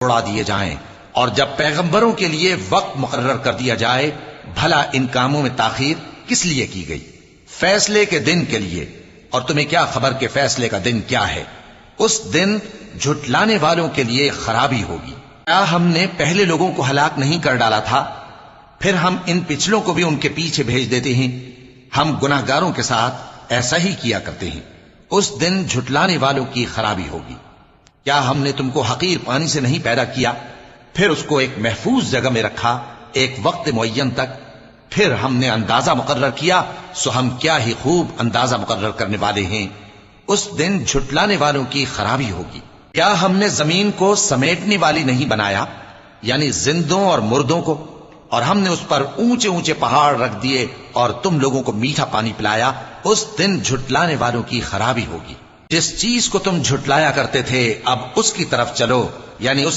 اڑا دیے جائیں، اور جب پیغمبروں کے لیے وقت مقرر کر دیا جائے، بھلا ان کاموں میں تاخیر کس لیے کی گئی؟ فیصلے کے دن کے لیے، اور تمہیں کیا خبر کہ فیصلے کا دن کیا ہے؟ اس دن جھٹلانے والوں کے لیے خرابی ہوگی۔ کیا ہم نے پہلے لوگوں کو ہلاک نہیں کر ڈالا تھا؟ پھر ہم ان پچھلوں کو بھی ان کے پیچھے بھیج دیتے ہیں۔ ہم گناہ گاروں کے ساتھ ایسا ہی کیا کرتے ہیں۔ اس دن جھٹلانے والوں کی خرابی ہوگی۔ کیا ہم نے تم کو حقیر پانی سے نہیں پیدا کیا، پھر اس کو ایک محفوظ جگہ میں رکھا ایک وقت معین تک؟ پھر ہم نے اندازہ مقرر کیا، سو ہم کیا ہی خوب اندازہ مقرر کرنے والے ہیں۔ اس دن جھٹلانے والوں کی خرابی ہوگی۔ کیا ہم نے زمین کو سمیٹنے والی نہیں بنایا، یعنی زندوں اور مردوں کو، اور ہم نے اس پر اونچے اونچے پہاڑ رکھ دیے اور تم لوگوں کو میٹھا پانی پلایا؟ اس دن جھٹلانے والوں کی خرابی ہوگی۔ جس چیز کو تم جھٹلایا کرتے تھے اب اس کی طرف چلو، یعنی اس